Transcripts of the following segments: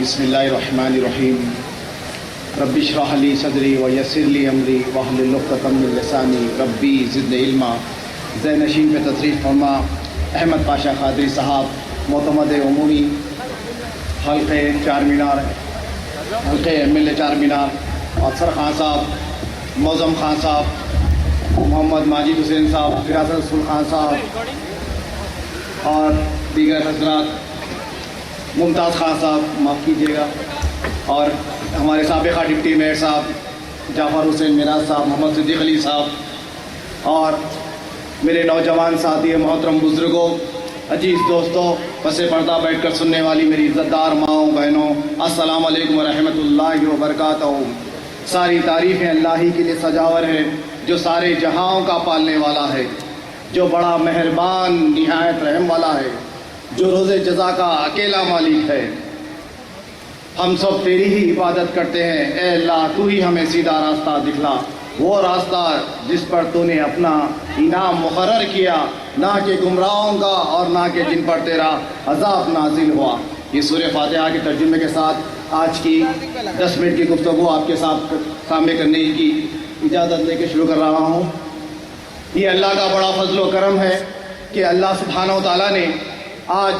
بسم اللہ الرحمن الرحیم رب اشرح لی صدری ویسر لی امری واحلل عقدۃ من لسانی ربی زدنی علما۔ ذیل نشین پہ تصریف فرما احمد پاشا قادری صاحب، معتمد عمومی حلقے چار مینار، حلقے MLA چار مینار، افسر خان صاحب، معظم خان صاحب، محمد ماجد حسین صاحب، فراست رسول خان صاحب اور دیگر حضرات، ممتاز خان صاحب معاف کیجیے گا، اور ہمارے سابقہ ڈپٹی میئر صاحب جعفر حسین میراث صاحب، محمد صدیق علی صاحب، اور میرے نوجوان ساتھی محترم بزرگوں، عزیز دوستوں، پس پردہ بیٹھ کر سننے والی میری عزت دار ماؤں بہنوں، السلام علیکم ورحمۃ اللہ وبرکاتہ۔ ساری تعریفیں اللہ ہی کے لیے سجاور ہے جو سارے جہاں کا پالنے والا ہے، جو بڑا مہربان نہایت رحم والا ہے، جو روز جزا کا اکیلا مالک ہے۔ ہم سب تیری ہی عبادت کرتے ہیں، اے اللہ تو ہی ہمیں سیدھا راستہ دکھلا، وہ راستہ جس پر تو نے اپنا انعام مقرر کیا، نہ کہ گمراہوں کا اور نہ کہ جن پر تیرا عذاب نازل ہوا۔ یہ سورہ فاتحہ کے ترجمے کے ساتھ آج کی 10 منٹ کی گفتگو آپ کے سامنے کرنے کی اجازت لے کے شروع کر رہا ہوں۔ یہ اللہ کا بڑا فضل و کرم ہے کہ اللہ سبحانہ و تعالیٰ نے آج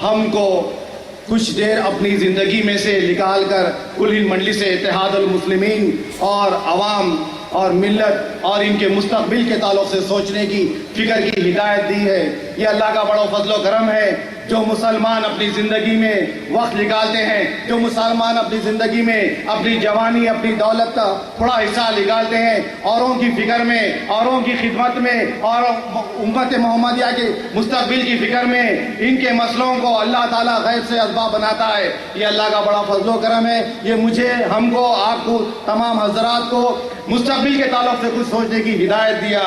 ہم کو کچھ دیر اپنی زندگی میں سے نکال کر کل ہند مجلس اتحاد المسلمین اور عوام اور ملت اور ان کے مستقبل کے تعلق سے سوچنے کی فکر کی ہدایت دی ہے۔ یہ اللہ کا بڑا فضل و کرم ہے جو مسلمان اپنی زندگی میں وقت نکالتے ہیں، جو مسلمان اپنی زندگی میں اپنی جوانی اپنی دولت کا بڑا حصہ نکالتے ہیں اوروں کی فکر میں، اوروں کی خدمت میں اور امت محمدیہ کے مستقبل کی فکر میں۔ ان کے مسئلوں کو اللہ تعالیٰ غیب سے اسباب بناتا ہے۔ یہ اللہ کا بڑا فضل و کرم ہے۔ یہ مجھے، ہم کو، آپ کو، تمام حضرات کو مستقبل کے تعلق سے کچھ سوچنے کی ہدایت دیا۔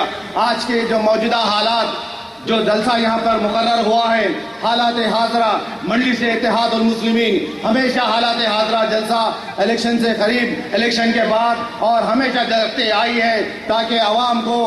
آج کے جو موجودہ حالات، جو جلسہ یہاں پر مقرر ہوا ہے، حالات حاضرہ مجلس اتحاد المسلمین، ہمیشہ حالات حاضرہ جلسہ الیکشن سے قریب، الیکشن کے بعد اور ہمیشہ جلستے آئی ہے تاکہ عوام کو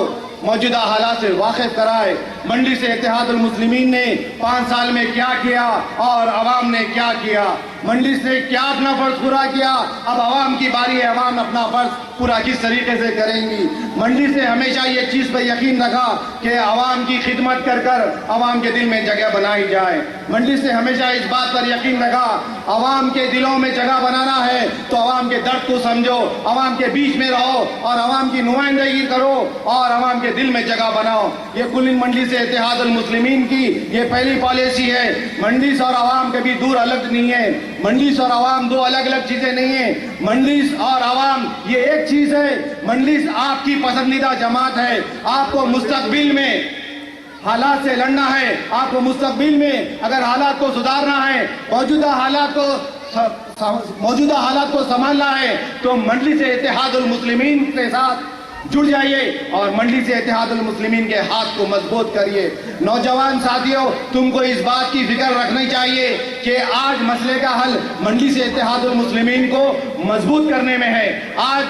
موجودہ حالات سے واقف کرائے۔ مجلس اتحاد المسلمین نے 5 سال میں کیا کیا اور عوام نے کیا کیا، مجلس نے کیا اپنا فرض پورا کیا، اب عوام کی باری ہے، عوام اپنا فرض پورا کس طریقے سے کریں گی۔ مجلس نے ہمیشہ یہ چیز پر یقین رکھا کہ عوام کی خدمت کر کر عوام کے دل میں جگہ بنائی جائے۔ مجلس نے ہمیشہ اس بات پر یقین رکھا عوام کے دلوں میں جگہ بنانا ہے تو عوام کے درد کو سمجھو، عوام کے بیچ میں رہو اور عوام کی نمائندگی کرو اور عوام کے دل میں جگہ بناؤ۔ یہ کل مجلس اتحاد المسلمین کی یہ پہلی پالیسی ہے۔ مجلس اور عوام کبھی دور الگ نہیں ہے، مجلس اور عوام دو الگ الگ چیزیں نہیں ہیں، مجلس اور عوام یہ ایک چیز ہے۔ مجلس آپ کی پسندیدہ جماعت ہے۔ آپ کو مستقبل میں حالات سے لڑنا ہے، آپ کو مستقبل میں اگر حالات کو سدھارنا ہے، موجودہ حالات کو سنبھالنا ہے تو مجلس اتحاد المسلمین کے ساتھ جڑ جائیے اور مجلس اتحاد المسلمین کے ہاتھ کو مضبوط کریے۔ نوجوان ساتھیوں، تم کو اس بات کی فکر رکھنی چاہیے کہ آج مسئلے کا حل مجلس اتحاد المسلمین کو مضبوط کرنے میں ہے۔ آج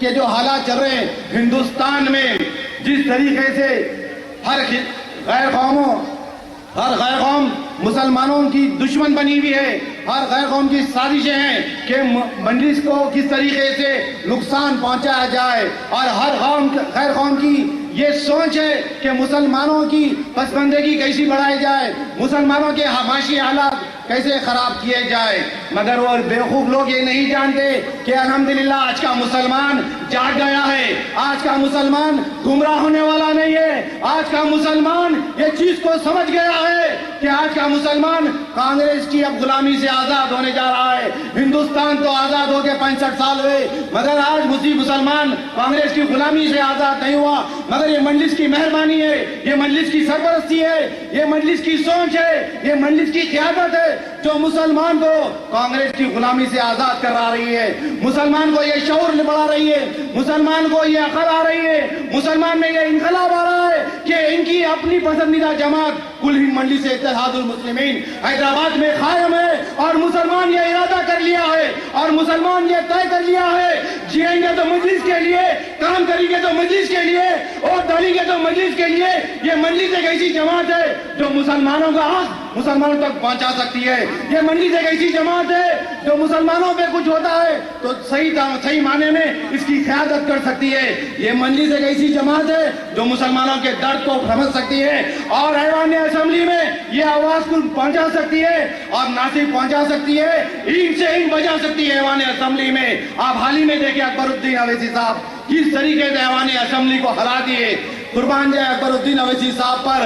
کے جو حالات چل رہے ہیں ہندوستان میں، جس طریقے سے ہر غیر قوم مسلمانوں کی دشمن بنی ہوئی ہے، ہر غیر قوم کی سازشیں ہیں کہ مجلس کو کس طریقے سے نقصان پہنچایا جائے، اور ہر غیر قوم کی یہ سوچ ہے کہ مسلمانوں کی پسماندگی کیسی بڑھائی جائے، مسلمانوں کے معاشی حالات کیسے خراب کیے جائے، مگر وہ بیوقوف لوگ یہ نہیں جانتے کہ الحمدللہ آج کا مسلمان جاگ گیا ہے، آج کا مسلمان گمراہ ہونے والا نہیں ہے، آج کا مسلمان یہ چیز کو سمجھ گیا ہے کہ آج کا مسلمان کانگریس کی اب غلامی سے آزاد ہونے جا رہا ہے۔ ہندوستان تو آزاد ہو کے 65 سال ہوئے، مگر آج مسلمان کانگریس کی غلامی سے آزاد نہیں ہوا، مگر یہ مجلس کی مہربانی ہے، یہ مجلس کی سرپرستی ہے، یہ مجلس کی سوچ ہے، یہ مجلس کی قیادت ہے جو مسلمان کو کانگریس کی غلامی سے آزاد کرا رہی ہے، مسلمان کو یہ شعور بڑھا رہی ہے، مسلمان کو یہ عقل آ رہی ہے، مسلمان میں یہ انقلاب آ رہا ہے کہ ان کی اپنی پسندیدہ جماعت کل ہند مجلس اتحاد المسلمین حیدرآباد میں قائم ہے، اور مسلمان یہ ارادہ کر لیا ہے اور مسلمان یہ طے کر لیا ہے، جیئیں گے تو مجلس کے لیے، کام کریں گے تو مجلس کے لیے، اور ڈالیں گے تو مجلس کے لیے۔ یہ مجلس ایک ایسی جماعت ہے جو مسلمانوں کا حق مسلمانوں تک پہنچا سکتی ہے، یہ مجلس ایک ایسی جماعت ہے جو مسلمانوں پہ کچھ ہوتا ہے تو صحیح معنی میں اس کی قیادت کر سکتی ہے. یہ مجلس ایک ایسی جماعت ہے جو مسلمانوں کے درد کو سمجھ سکتی ہے اور ایوان اسمبلی میں یہ آواز کو پہنچا سکتی ہے اور نہ صرف پہنچا سکتی ہے, اینٹ سے اینٹ بجا سکتی ہے ایوان اسمبلی میں. آپ حال ہی میں دیکھیں اکبر الدین اویسی صاحب کس طریقے سے ایوان اسمبلی کو ہرا دیے. قربان جائے اکبر الدین اویسی صاحب پر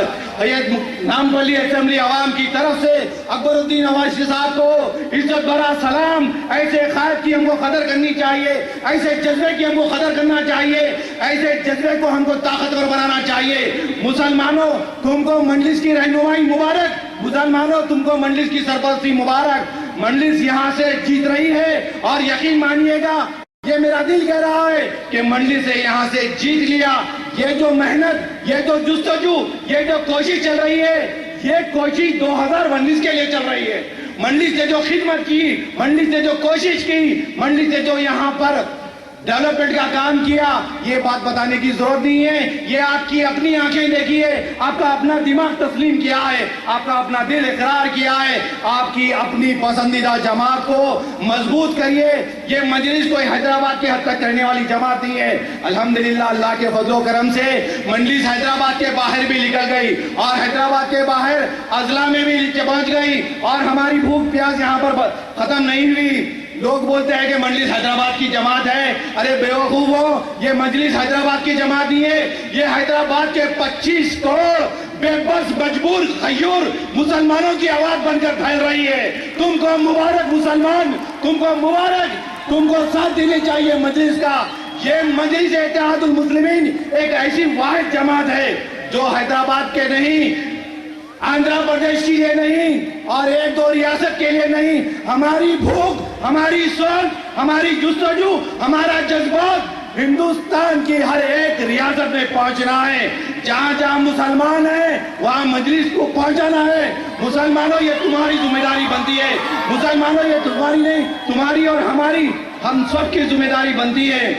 نام والی اسمبلی عوام کی طرف سے اکبر الدین اویسی صاحب کو عزت بھرا سلام. ایسے قائد کی ہم کو قدر کرنی چاہیے, ایسے جذبے کی ہم کو قدر کرنا چاہیے, ایسے جذبے کو ہم کو طاقتور بنانا چاہیے. مسلمانوں تم کو مجلس کی رہنمائی مبارک, مسلمانوں تم کو مجلس کی سرپرستی مبارک. مجلس یہاں سے جیت رہی ہے اور یقین مانیے گا یہ میرا دل کہہ رہا ہے کہ مجلس سے یہاں سے جیت لیا. یہ جو محنت, یہ جو جستجو, یہ جو کوشش چل رہی ہے, یہ کوشش 2019 کے لیے چل رہی ہے. مجلس نے جو خدمت کی, مجلس نے جو کوشش کی, مجلس نے جو یہاں پر ڈیولپمنٹ کا کام کیا, یہ بات بتانے کی ضرورت نہیں ہے. یہ آپ کی اپنی آنکھیں دیکھیے, آپ کا اپنا دماغ تسلیم کیا ہے, آپ کا اپنا دل اقرار کیا ہے. آپ کی اپنی پسندیدہ جماعت کو مضبوط کریے. یہ مجلس کوئی حیدرآباد کے حد تک کرنے والی جماعت نہیں ہے. الحمدللہ اللہ کے فضل و کرم سے مجلس حیدرآباد کے باہر بھی نکل گئی اور حیدرآباد کے باہر اضلاع میں بھی پہنچ گئی اور ہماری بھوک پیاس یہاں پر ختم نہیں ہوئی. لوگ بولتے ہیں کہ مجلس حیدرآباد کی جماعت ہے. ارے بیوقوفو, یہ مجلس حیدرآباد کی جماعت نہیں ہے, یہ حیدرآباد کے 25 کروڑ بے بس مجبور غیور مسلمانوں کی آواز بن کر پھیل رہی ہے. تم کو مبارک مسلمان, تم کو مبارک, تم کو ساتھ دینے چاہیے مجلس کا. یہ مجلس اتحاد المسلمین ایک ایسی واحد جماعت ہے جو حیدرآباد کے نہیں, آندھرا پردیش کے لیے نہیں اور ایک دو ریاست کے لیے نہیں. ہماری بھوک, ہماری سوچ, ہماری جستجو, ہمارا جذبات ہندوستان کی ہر ایک ریاست میں پہنچنا ہے. جہاں جہاں مسلمان ہیں وہاں مجلس کو پہنچانا ہے. مسلمانوں یہ تمہاری ذمہ داری بنتی ہے. مسلمانوں یہ تمہاری نہیں, تمہاری اور ہماری, ہم سب کی ذمہ داری بنتی ہے.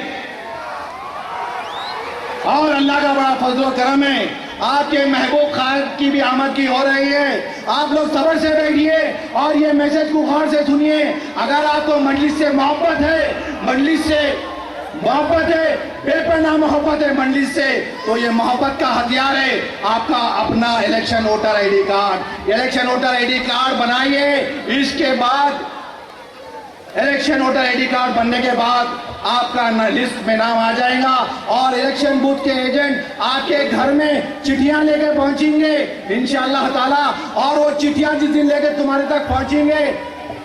اور اللہ کا بڑا فضل و کرم ہے, آپ کے محبوب قائد کی بھی آمد کی ہو رہی ہے. آپ لوگ صبر سے بیٹھیے اور یہ میسج کو غور سے سنیے. اگر آپ کو مجلس سے محبت ہے, مجلس سے محبت ہے, بے پناہ محبت ہے مجلس سے, تو یہ محبت کا ہتھیار ہے آپ کا اپنا election voter I D card. Election voter I D card بنائیے. اس کے بعد election voter I D card بننے کے بعد آپ کا لسٹ میں نام آ جائے گا اور الیکشن بوتھ کے ایجنٹ آپ کے گھر میں چٹھیاں لے کے پہنچیں گے انشاءاللہ تعالی. اور وہ چٹھیاں جس دن لے کے تمہارے تک پہنچیں گے,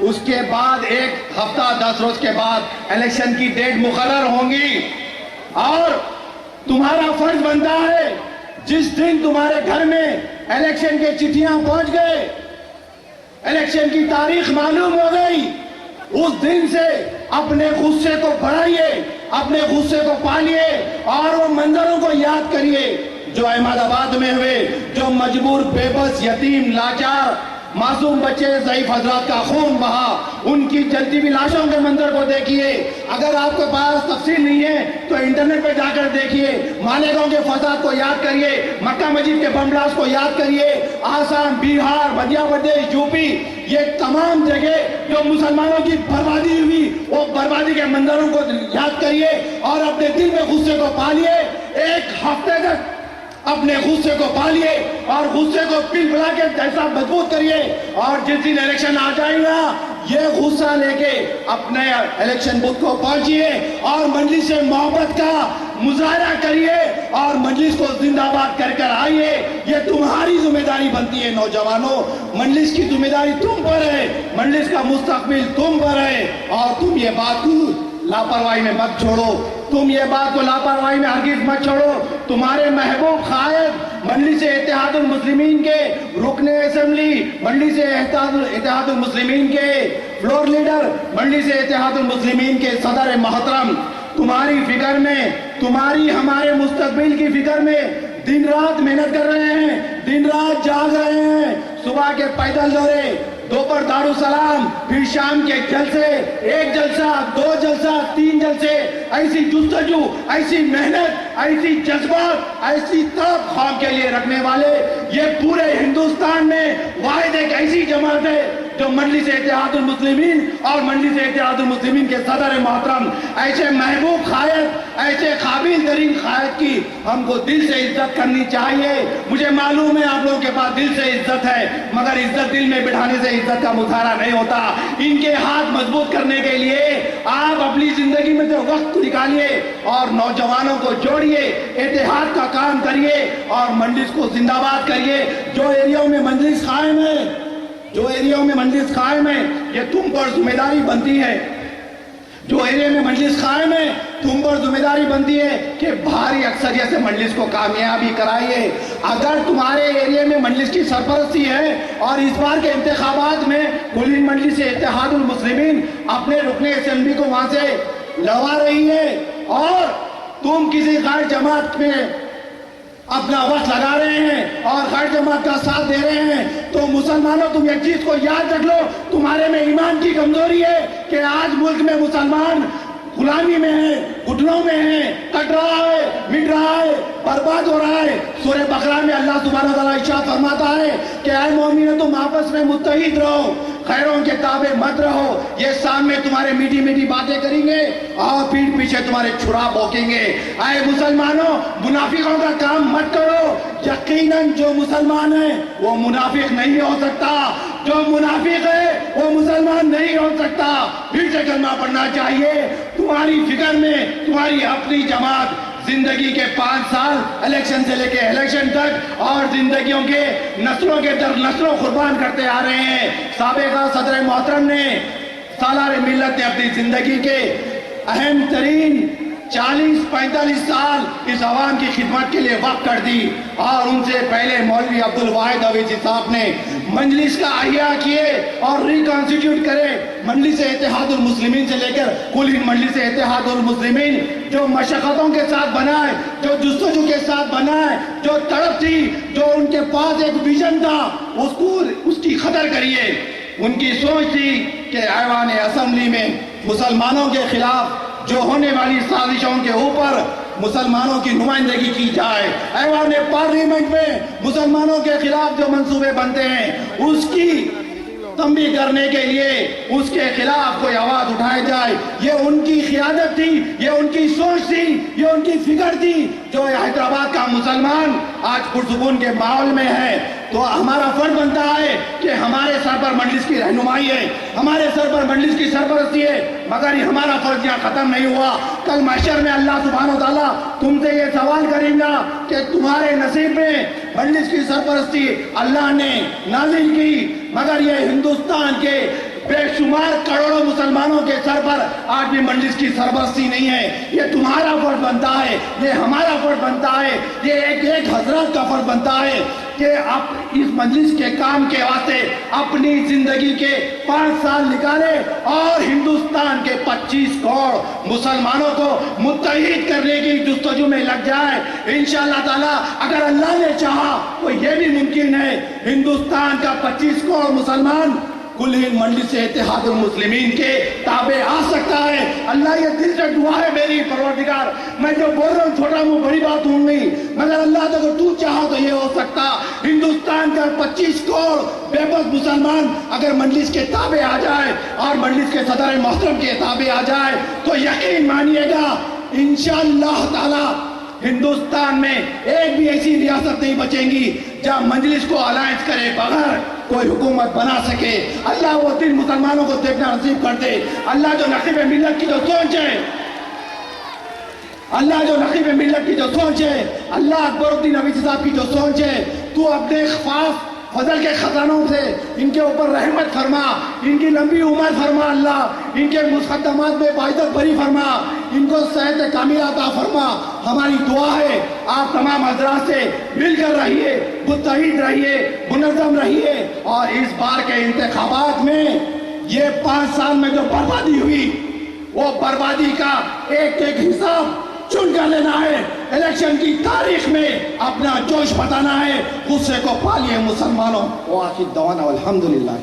اس کے بعد 1 ہفتہ 10 روز کے بعد الیکشن کی ڈیٹ مقرر ہوں گی. اور تمہارا فرض بنتا ہے جس دن تمہارے گھر میں الیکشن کے چٹھیاں پہنچ گئے, الیکشن کی تاریخ معلوم ہو گئی, اس دن سے اپنے غصے کو بڑھائیے, اپنے غصے کو پالیے اور وہ منظروں کو یاد کریے جو احمد آباد میں ہوئے, جو مجبور, بے بس, یتیم, لاچار, معصوم بچے, ضعیف حضرات کا خون بہا, ان کی جلتی ہوئی لاشوں کے منظر کو دیکھیے. اگر آپ کے پاس تفصیل نہیں ہے تو انٹرنیٹ پہ جا کر دیکھیے. مالیگاؤں کے فساد کو یاد کریے, مکہ مسجد کے بم بلاسٹ کو یاد کریے, آسام, بہار, مدھیہ پردیش, یوپی, یہ تمام جگہ جو مسلمانوں کی بربادی ہوئی, وہ بربادی کے منظروں کو یاد کریے اور اپنے دل میں غصے کو پالیے. 1 ہفتے تک اپنے غصے کو پالیے اور غصے کو پل پلا کے ایسا مضبوط کریے, اور جس دن الیکشن آ جائے گا یہ غصہ لے کے اپنے الیکشن بوتھ کو پہنچیے اور مجلس سے محبت کا مظاہرہ کریے اور مجلس کو زندہ باد کر کر آئیے. یہ تمہاری ذمہ داری بنتی ہے نوجوانوں, مجلس کی ذمہ داری تم پر ہے, مجلس کا مستقبل تم پر ہے. اور تم یہ بات کو لاپرواہی میں مت چھوڑو, تم یہ بات کو لاپرواہی میں ہرگز مت چھوڑو. تمہارے محبوب قائد مجلس اتحاد المسلمین کے رکن اسمبلی, مجلس اتحاد المسلمین کے فلور لیڈر, مجلس اتحاد المسلمین کے صدر محترم, تمہاری فکر میں, تمہاری ہمارے مستقبل کی فکر میں دن رات محنت کر رہے ہیں, دن رات جاگ رہے ہیں. صبح کے پیدل دورے, دوپہر دارالسلام, پھر شام کے جلسے, 1 جلسہ, 2 جلسہ, 3 جلسے, ایسی جستجو, ایسی محنت, ایسی جذبات, ایسی طرف خواب کے لیے رکھنے والے یہ پورے ہندوستان میں واحد ایک ایسی جماعت ہے جو مجلس اتحاد المسلمین اور مجلس اتحاد المسلمین کے صدر محترم ایسے محبوب قائد، ایسے قابل ترین قائد کی ہم کو دل سے عزت کرنی چاہیے۔ مجھے معلوم ہے آپ لوگوں کے پاس دل سے عزت ہے، مگر عزت دل میں بٹھانے سے عزت کا مظاہرہ نہیں ہوتا۔ ان کے ہاتھ مضبوط کرنے کے لیے آپ اپنی زندگی میں جو وقت نکالیے اور نوجوانوں کو جوڑیے، اتحاد کا کام کریے اور مجلس کو زندہ باد کریے۔ جو ایریوں میں مجلس قائم ہے، جو ایریوں میں مجلس قائم ہے، یہ تم پر ذمہ داری بنتی ہے۔ جو ایریا میں مجلس قائم ہے، تم پر ذمہ داری بنتی ہے کہ بھاری اکثریت سے مجلس کو کامیابی کرائیے۔ اگر تمہارے ایریا میں مجلس کی سرپرستی ہے اور اس بار کے انتخابات میں کل مجلس اتحاد المسلمین اپنے رکن اسمبلی کو وہاں سے لڑوا رہی ہے اور تم کسی غیر جماعت میں اپنا وقت لگا رہے ہیں اور غیر جماعت کا ساتھ دے رہے ہیں، تو مسلمانوں تم ایک چیز کو یاد رکھ لو، تمہارے میں ایمان کی کمزوری ہے کہ آج ملک میں مسلمان غلامی میں ہے، گھٹنوں میں ہے، کٹ رہا ہے، مٹ رہا ہے، برباد ہو رہا ہے۔ سورہ بقرہ میں اللہ سبحانہ وتعالیٰ ارشاد فرماتا ہے کہ اے مومنو تم آپس میں متحد رہو، غیروں کے تابع مت رہو۔ یہ سامنے تمہارے میٹھی میٹھی باتیں کریں گے اور پیٹھ پیچھے تمہارے چھرا بھونکیں گے۔ اے مسلمانوں منافقوں کا کام مت کرو۔ یقیناً جو مسلمان ہے وہ منافق نہیں ہو سکتا، جو منافق ہے وہ مسلمان نہیں ہو سکتا۔ پھر سے کلمہ پڑھنا چاہیے۔ تمہاری فکر میں تمہاری اپنی جماعت زندگی کے 5 سال الیکشن سے لے کے الیکشن تک اور زندگیوں کے نسلوں کے در نسلوں قربان کرتے آ رہے ہیں۔ سابقہ صدر محترم نے سالار ملت نے اپنی زندگی کے اہم ترین 40-45 سال اس عوام کی خدمت کے لیے وقف کر دی اور ان سے پہلے مولوی عبدالواحد اویسی صاحب نے مجلس کا احیاء کیے اور ریکانسٹیٹیوٹ کرے۔ مجلس اتحاد المسلمین سے لے کر کل مجلس اتحاد المسلمین جو مشقتوں کے ساتھ بنا ہے، جو جستجو کے ساتھ بنا ہے، جو تڑپ تھی، جو ان کے پاس ایک ویژن تھا، اس کی قدر کریے۔ ان کی سوچ تھی کہ ایوان اسمبلی میں مسلمانوں کے خلاف جو ہونے والی سازشوں کے اوپر مسلمانوں کی نمائندگی کی جائے، ایوان پارلیمنٹ میں مسلمانوں کے خلاف جو منصوبے بنتے ہیں اس کی تنبیہ کرنے کے لیے اس کے خلاف کوئی آواز اٹھائی جائے۔ یہ ان کی قیادت تھی، یہ ان کی سوچ تھی، یہ ان کی فکر تھی۔ جو حیدرآباد کا مسلمان آج پرسکون کے ماحول میں ہے تو ہمارا فرض بنتا ہے کہ ہمارے سر پر مجلس کی رہنمائی ہے، ہمارے سر پر مجلس کی سرپرستی ہے، مگر یہ ہمارا فرض یہاں ختم نہیں ہوا۔ کل محشر میں اللہ سبحانہ وتعالیٰ تم سے یہ سوال کریں گا کہ تمہارے نصیب میں مجلس کی سرپرستی اللہ نے نازل کی، مگر یہ ہندوستان کے بے شمار کروڑوں مسلمانوں کے سر پر آج بھی مجلس کی سرپرستی نہیں ہے۔ یہ تمہارا فرض بنتا ہے، یہ ہمارا فرض بنتا ہے، یہ ایک حضرات کا فرض بنتا ہے کہ آپ اس مجلس کے کام کے واسطے اپنی زندگی کے 5 سال نکالے اور ہندوستان کے 25 کروڑ مسلمانوں کو متحد کرنے کی جستجو میں لگ جائے۔ انشاءاللہ تعالیٰ اگر اللہ نے چاہا تو یہ بھی ممکن ہے، ہندوستان کا 25 کروڑ مسلمان کل مجلس اتحاد المسلمین کے تابع آ سکتا ہے۔ اللہ یہ دل سے دعا ہے میری پروردگار، میں جو بول رہا ہوں چھوٹا منہ بڑی بات ہوں نہیں، مگر اللہ اگر تو چاہا تو یہ ہو سکتا۔ ہندوستان کا 25 کروڑ بے بس مسلمان اگر مجلس کے تابع آ جائے اور مجلس کے صدر محترم کے تابع آ جائے تو یقین مانیے گا انشاءاللہ تعالی ہندوستان میں ایک بھی ایسی ریاست نہیں بچیں گی جہاں مجلس کو الائنس کرے بغیر کوئی حکومت بنا سکے۔ اللہ وہ دن مسلمانوں کو دیکھنا نصیب کر دے۔ اللہ جو نقیب ملت کی جو سوچ ہے، اللہ جو نقیب ملت کی جو سوچ ہے، اللہ اکبر الدین اویسی صاحب کی جو سوچ ہے، تو اپنے خاص فضل کے خزانوں سے ان کے اوپر رحمت فرما، ان کی لمبی عمر فرما، اللہ ان کے مقدمات میں باعزت بری فرما، ان کو صحت کاملہ عطا فرما۔ ہماری دعا ہے آپ تمام حضرات سے مل کر رہیے، متحد رہیے، منظم رہیے اور اس بار کے انتخابات میں یہ 5 سال میں جو بربادی ہوئی وہ بربادی کا ایک حساب چن کر لینا ہے۔ الیکشن کی تاریخ میں اپنا جوش بتانا ہے۔ غصے کو پالیے مسلمانوں۔ وآخر دعوانا والحمدللہ۔